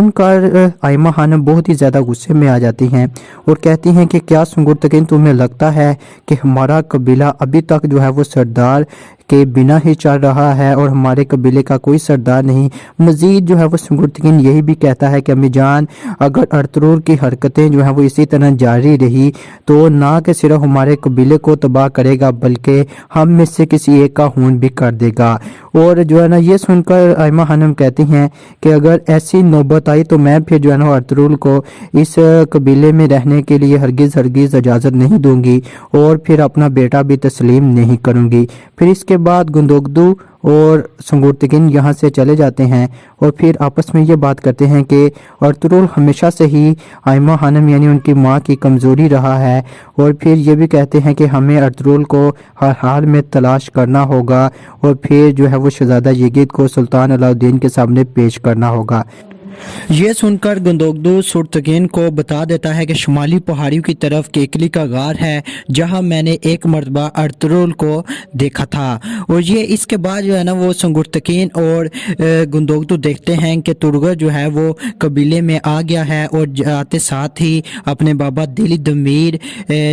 सुनकर आयमा खानम बहुत ही ज़्यादा गुस्से में आ जाती हैं और कहती हैं कि क्या सुंगुरतकीन तुम्हें लगता है कि हमारा कबीला अभी तक जो है वो सरदार के बिना ही चल रहा है और हमारे कबीले का कोई सरदार नहीं। मज़ीद जो है वो सुंगुरतकीन यही भी कहता है कि अम्मी जान, अगर अर्तुगरुल की हरकतें जो हैं वो इसी तरह जारी रही तो ना कि सिर्फ हमारे कबीले को तबाह करेगा बल्कि हम में से किसी एक का खून भी कर देगा। और जो है ना ये सुनकर आयमा खानम कहती हैं कि अगर ऐसी नौबत आई तो मैं फिर जो है ना अर्तुगरुल को इस कबीले में रहने के लिए हरगिज़ इजाज़त नहीं दूंगी और फिर अपना बेटा भी तस्लीम नहीं करूंगी। फिर इसके बाद गुंदोगदू और सुंगुरतकीन यहाँ से चले जाते हैं और फिर आपस में ये बात करते हैं कि अर्तुगरुल हमेशा से ही आयमा खानम यानी उनकी माँ की कमज़ोरी रहा है और फिर ये भी कहते हैं कि हमें अर्तुगरुल को हर हाल में तलाश करना होगा और फिर जो है वो शहज़ादा यजीद को सुल्तान अलाउद्दीन के सामने पेश करना होगा। ये सुनकर गुंदोगदू सुरतकीन को बता देता है कि शुमाली पहाड़ियों की तरफ केकली का गार है जहां मैंने एक मरतबा अर्तुगरुल को देखा था। और ये इसके बाद जो है ना वो सुंगुरतकीन और गुंदोगदू देखते हैं कि तुर्गत जो है वो कबीले में आ गया है और जाते साथ ही अपने बाबा दिली दमीर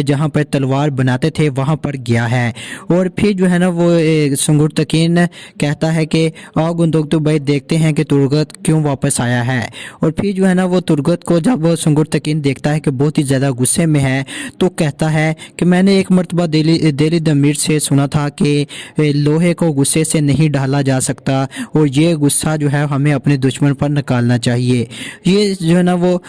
जहां पर तलवार बनाते थे वहां पर गया है। और फिर जो है ना वो सुंगुरतकीन कहता है कि आओ गुंदोगदू भाई देखते हैं कि तुर्गत क्यों वापस आया है। और फिर जो है ना वो तुर्गत को जब वो सुंगुरतकीन देखता है कि बहुत ही ज़्यादा गुस्से में है तो कहता है कि मैंने एक मरतबा दिली दमीर से सुना था कि लोहे को गुस्से से नहीं ढाला जा सकता और ये गुस्सा जो है हमें अपने दुश्मन पर निकालना चाहिए। ये जो है ना वो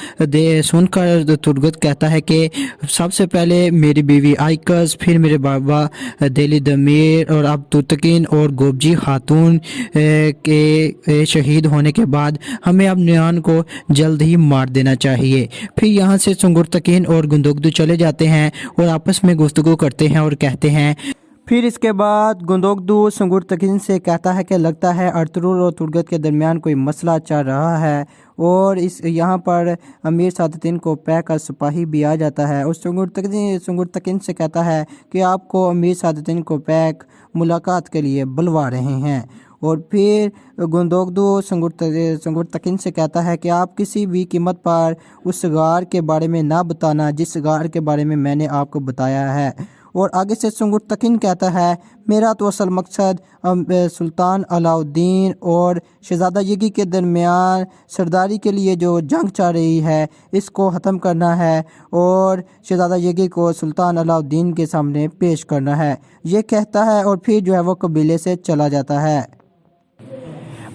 सुनकर तुर्गत कहता है कि सबसे पहले मेरी बीवी आइकस, फिर मेरे बाबा दिली दमीर और अब तुर्तकीन और गोबजी खातून के शहीद होने के बाद हमें अब नियान को जल्द ही मार देना चाहिए। फिर यहाँ से सुंगुरतकीन और गुंदोगदू चले जाते हैं और आपस में गुफ्तगू करते हैं और कहते हैं। फिर इसके बाद गुंदोगदू सुंगुरतकीन से कहता है कि लगता है अर्तुगरुल और तुर्गत के दरमियान कोई मसला चल रहा है और इस यहाँ पर अमीर सादतीन को पैक कर सिपाही भी आ जाता है और सुंगुरतकीन से कहता है कि आपको अमीर सादतीन को पैक मुलाकात के लिए बुलवा रहे हैं। और फिर गुंदोगदू सुंगुरतकीन से कहता है कि आप किसी भी कीमत पर उस गार के बारे में ना बताना जिस गार के बारे में मैंने आपको बताया है। और आगे से सुंगुरतकीन कहता है मेरा तो असल मकसद सुल्तान अलाउद्दीन और शहज़ादा यगी के दरमियान सरदारी के लिए जो जंग चल रही है इसको ख़त्म करना है और शहज़ादा यगी को सुल्तान अलाउद्दीन के सामने पेश करना है। ये कहता है और फिर जो है वो कबीले से चला जाता है।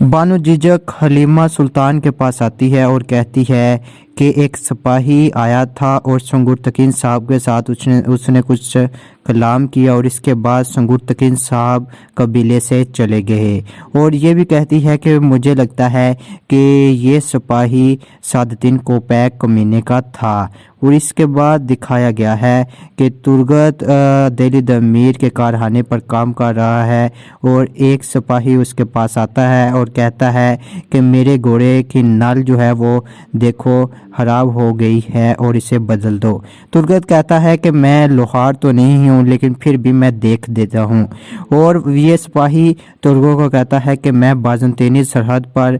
बानो जिजक हलीमा सुल्तान के पास आती है और कहती है कि एक सिपाही आया था और सुंगुरतकीन साहब के साथ उसने कुछ कलाम किया और इसके बाद सुंगुरतकीन साहब कबीले से चले गए। और ये भी कहती है कि मुझे लगता है कि ये सिपाही सादतीन को पैक कमीने का था। और इसके बाद दिखाया गया है कि तुर्गत दिली दमीर के कारखाने पर काम कर रहा है और एक सिपाही उसके पास आता है और कहता है कि मेरे घोड़े की नल जो है वो देखो खराब हो गई है और इसे बदल दो। तुर्गत कहता है कि मैं लोहार तो नहीं हूँ लेकिन फिर भी मैं देख देता हूँ। और ये सिपाही तुर्गों को कहता है कि मैं बाज़ंतीनी सरहद पर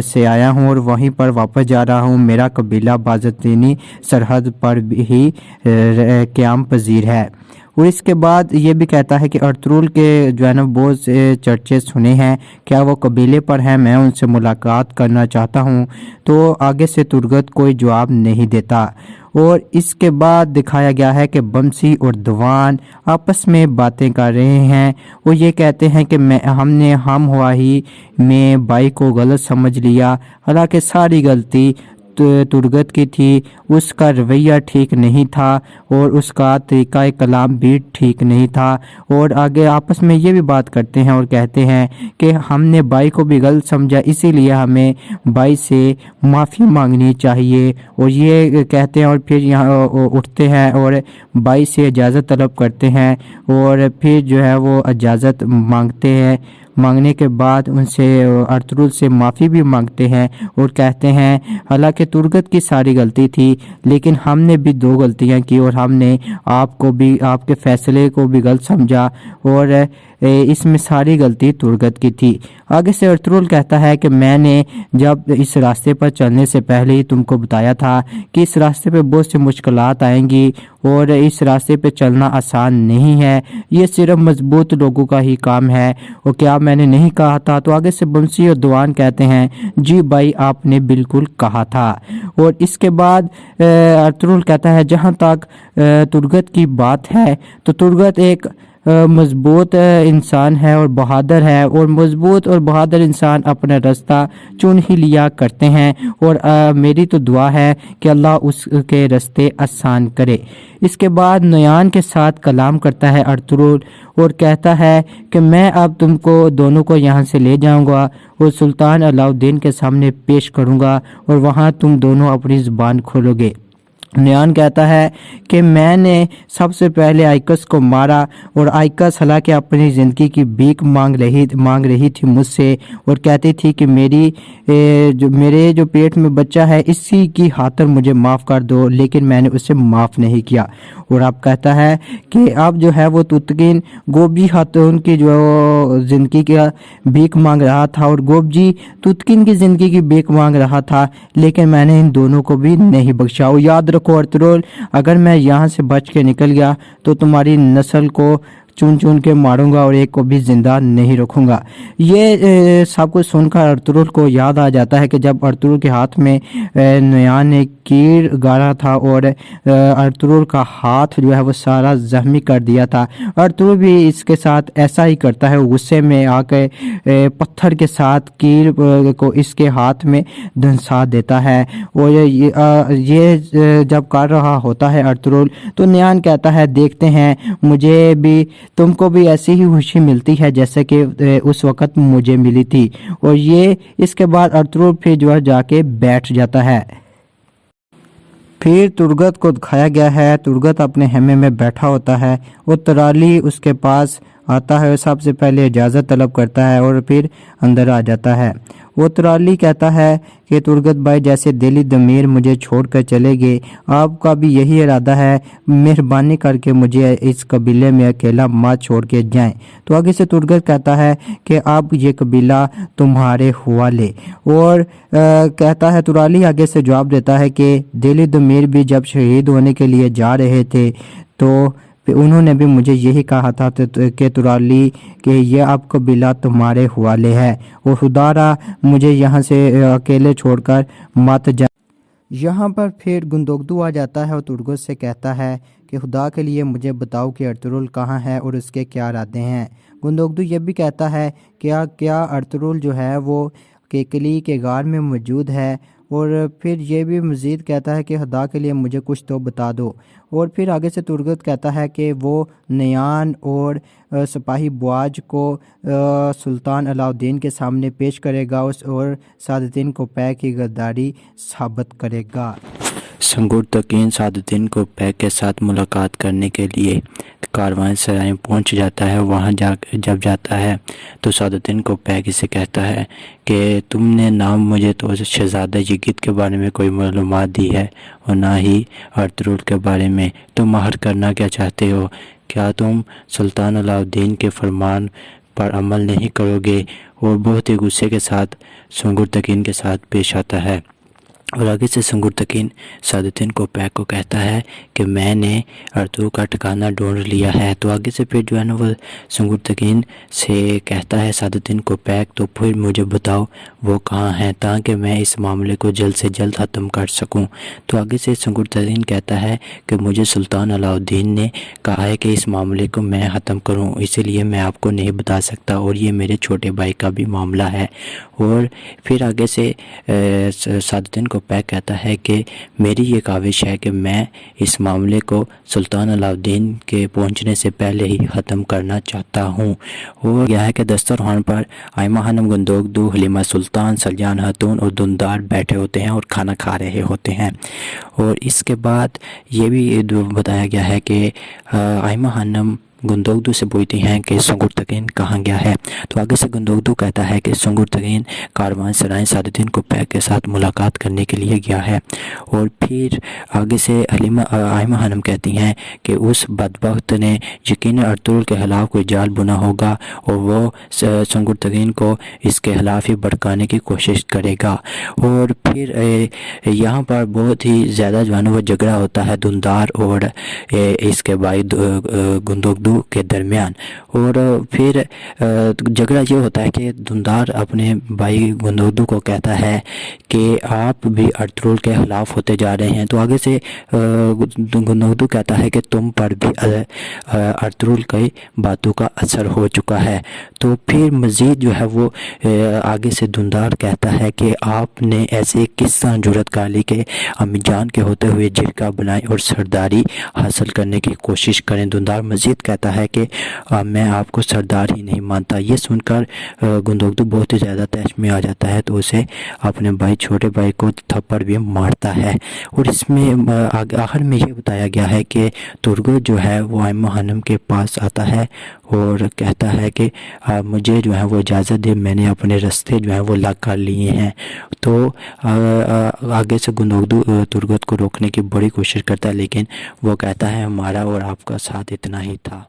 से आया हूँ और वहीं पर वापस जा रहा हूँ। मेरा कबीला बाज़ंतीनी सरहद पर ही क़याम पजीर है। और इसके बाद ये भी कहता है कि अर्तुगरुल के जो है ना बहुत से चर्चे सुने हैं, क्या वो कबीले पर हैं, मैं उनसे मुलाकात करना चाहता हूँ। तो आगे से तुर्गत कोई जवाब नहीं देता। और इसके बाद दिखाया गया है कि बमसी और दीवान आपस में बातें कर रहे हैं। वो ये कहते हैं कि हमने हम हुआ ही में बाई को गलत समझ लिया, हालांकि सारी गलती तुर्गत की थी। उसका रवैया ठीक नहीं था और उसका तरीक़ा कलाम भी ठीक नहीं था। और आगे आपस में ये भी बात करते हैं और कहते हैं कि हमने बाई को भी गलत समझा, इसीलिए हमें बाई से माफ़ी मांगनी चाहिए। और ये कहते हैं और फिर यहाँ उठते हैं और बाई से इजाज़त तलब करते हैं और फिर जो है वो इजाज़त मांगते हैं। मांगने के बाद उनसे अर्तुगरुल से माफ़ी भी मांगते हैं और कहते हैं हालांकि तुर्गत की सारी गलती थी लेकिन हमने भी 2 गलतियां की और हमने आपको भी आपके फ़ैसले को भी गलत समझा और اس میں ساری غلطی ترگت کی تھی۔ آگے سے ارطغرل کہتا ہے کہ میں نے جب اس راستے پر چلنے سے پہلے ہی تم کو بتایا تھا کہ اس راستے پہ بہت سی مشکلات آئیں گی اور اس راستے پہ چلنا آسان نہیں ہے، یہ صرف مضبوط لوگوں کا ہی کام ہے، اور کیا میں نے نہیں کہا تھا؟ تو آگے سے بنسی اور دوان کہتے ہیں جی بھائی آپ نے بالکل کہا تھا۔ اور اس کے بعد ارطغرل کہتا ہے جہاں تک ترگت کی بات ہے تو ترگت ایک مضبوط انسان ہے اور بہادر ہے، اور مضبوط اور بہادر انسان اپنا راستہ چن ہی لیا کرتے ہیں، اور میری تو دعا ہے کہ اللہ اس کے راستے آسان کرے۔ اس کے بعد نیان کے ساتھ کلام کرتا ہے ارطغرل اور کہتا ہے کہ میں اب تم کو دونوں کو یہاں سے لے جاؤں گا اور سلطان علاء الدین کے سامنے پیش کروں گا، اور وہاں تم دونوں اپنی زبان کھولو گے۔ نیان کہتا ہے کہ میں نے سب سے پہلے آئکس کو مارا، اور آئکس حالانکہ اپنی زندگی کی بھیک مانگ رہی تھی مجھ سے، اور کہتی تھی کہ میرے جو پیٹ میں بچہ ہے اسی کی خاطر مجھے معاف کر دو، لیکن میں نے اسے معاف نہیں کیا۔ اور اب کہتا ہے کہ اب جو ہے وہ توتکین گوبجی خاتون کی جو زندگی کا بھیک مانگ رہا تھا، اور گوبجی توتکین کی زندگی کی بھیک مانگ رہا تھا، لیکن میں نے ان دونوں کو بھی نہیں بخشا۔ اور یاد رکھو ارطغرل، اگر میں یہاں سے بچ کے نکل گیا تو تمہاری نسل کو چن چن کے ماروں گا اور ایک کو بھی زندہ نہیں رکھوں گا۔ یہ سب کچھ سن کر ارطغرل کو یاد آ جاتا ہے کہ جب ارطغرل کے ہاتھ میں نیان نے کیر گاڑا تھا اور ارطغرل کا ہاتھ جو ہے وہ سارا زخمی کر دیا تھا۔ ارطغرل بھی اس کے ساتھ ایسا ہی کرتا ہے، غصے میں آ کے پتھر کے ساتھ کیر کو اس کے ہاتھ میں دھنسا دیتا ہے، اور یہ جب کر رہا ہوتا ہے ارطغرل تو نیان کہتا ہے دیکھتے ہیں مجھے بھی تم کو بھی ایسی ہی خوشی ملتی ہے جیسے کہ اس وقت مجھے ملی تھی۔ اور یہ اس کے بعد ارطغرل پھر جو ہے جا کے بیٹھ جاتا ہے۔ پھر ترگت کو دکھایا گیا ہے، ترگت اپنے خیمے میں بیٹھا ہوتا ہے اور ترالی اس کے پاس آتا ہے، سب سے پہلے اجازت طلب کرتا ہے اور پھر اندر آ جاتا ہے۔ وہ ترالی کہتا ہے کہ ترگت بھائی جیسے دلی ضمیر مجھے چھوڑ کر چلے گئے، آپ کا بھی یہی ارادہ ہے، مہربانی کر کے مجھے اس قبیلے میں اکیلا مت چھوڑ کے جائیں۔ تو آگے سے ترگت کہتا ہے کہ اب یہ قبیلہ تمہارے حوالے، اور کہتا ہے ترالی آگے سے جواب دیتا ہے کہ دلی ضمیر بھی جب شہید ہونے کے لیے جا رہے تھے تو انہوں نے بھی مجھے یہی کہا تھا کہ ترالی کہ یہ اب قبیلہ تمہارے حوالے ہے، اور خدا را مجھے یہاں سے اکیلے چھوڑ کر مت جا۔ یہاں پر پھر گندوگدو آ جاتا ہے اور ترگت سے کہتا ہے کہ خدا کے لیے مجھے بتاؤ کہ ارطغرل کہاں ہے اور اس کے کیا ارادے ہیں۔ گندوگدو یہ بھی کہتا ہے کہ کیا ارطغرل جو ہے وہ کیکلی کے غار میں موجود ہے، اور پھر یہ بھی مزید کہتا ہے کہ خدا کے لیے مجھے کچھ تو بتا دو۔ اور پھر آگے سے ترگت کہتا ہے کہ وہ نیان اور سپاہی بواج کو سلطان علاء الدین کے سامنے پیش کرے گا اور سعادتین کوپے کی غداری ثابت کرے گا۔ سنگر تقین سعادتین کوپے کے ساتھ ملاقات کرنے کے لیے کاروان سرائے پہنچ جاتا ہے۔ وہاں جب جاتا ہے تو سعادتین کوپے سے کہتا ہے کہ تم نے نام مجھے تو شہزادہ یگت کے بارے میں کوئی معلومات دی ہے اور نہ ہی ارطغرل کے بارے میں، تم مہر کرنا کیا چاہتے ہو؟ کیا تم سلطان علاء الدین کے فرمان پر عمل نہیں کرو گے؟ اور بہت ہی غصے کے ساتھ سنگر تقین کے ساتھ پیش آتا ہے، اور آگے سے سنگر تقین سعادتین کوپے کو کہتا ہے کہ میں نے ارطغرل کا ٹھکانہ ڈھونڈ لیا ہے۔ تو آگے سے پھر جو ہے نا وہ سنگر تقین سے کہتا ہے سعادتین کوپے تو پھر مجھے بتاؤ وہ کہاں ہیں تاکہ میں اس معاملے کو جلد سے جلد ختم کر سکوں۔ تو آگے سے سنگر تقین کہتا ہے کہ مجھے سلطان علاء الدین نے کہا ہے کہ اس معاملے کو میں ختم کروں، اسی لیے میں آپ کو نہیں بتا سکتا، اور یہ میرے چھوٹے بھائی کا بھی معاملہ ہے۔ اور پھر آگے سے سعادتین کوپے کہتا ہے کہ میری یہ کاوش ہے کہ میں اس معاملے کو سلطان علاء الدین کے پہنچنے سے پہلے ہی ختم کرنا چاہتا ہوں۔ اور یہ ہے کہ دسترخوان پر آئمہ خانم گندوگدو، حلیمہ سلطان، سلجان خاتون اور دندار بیٹھے ہوتے ہیں اور کھانا کھا رہے ہوتے ہیں۔ اور اس کے بعد یہ بھی بتایا گیا ہے کہ آئمہ خانم गुंदोगदू से पूछती हैं कि सुंगुरतकीन कहाँ गया है। तो आगे से गुंदोगदू कहता है कि सुंगुरतकीन कारवान सराय सादुद्दीन कोपैक के साथ मुलाकात करने के लिए गया है। और फिर आगे से आइमा खानम कहती हैं कि उस बदबख्त ने यकीन अर्तुगरुल के खिलाफ कोई जाल बुना होगा और वो सुंगुरतकीन को इसके खिलाफ ही भड़काने की कोशिश करेगा। और फिर यहाँ पर बहुत ही ज़्यादा जो है ना वो झगड़ा होता है धुंधार और इसके भाई गुंदोगदू के दरमियान। और फिर झगड़ा ये होता है कि धुंधार अपने भाई गुंदोगदू को कहता है कि आप भी अर्तुगरुल के खिलाफ होते जा रहे हैं। तो आगे से गुंदोगदू कहता है कि तुम पर भी अर्तुगरुल की बातों का असर हो चुका है। तो फिर मज़ीद जो है वो आगे से धुंधार कहता है कि आपने ऐसे किस तरह जुर्रत कर ली कि अम्मीजान के होते हुए जिरका बनाएं और सरदारी हासिल करने की कोशिश करें। धुंधार मज़ीद कहता है कि मैं आपको सरदार ही नहीं मानता। ये सुनकर गुंदोगदू बहुत ही ज़्यादा तहस में आ जाता है, तो उसे अपने भाई छोटे भाई को थप्पड़ भी मारता है। और इसमें आखिर में ये बताया गया है कि तुर्गुत जो है वो आइमा खानम के पास आता है और कहता है कि मुझे जो है वो इजाज़त दे, मैंने अपने रास्ते जो है वो लग कर लिए हैं। तो आगे से गुंदोगदू तुर्गुत को रोकने की बड़ी कोशिश करता है, लेकिन वो कहता है हमारा और आपका साथ इतना ही था।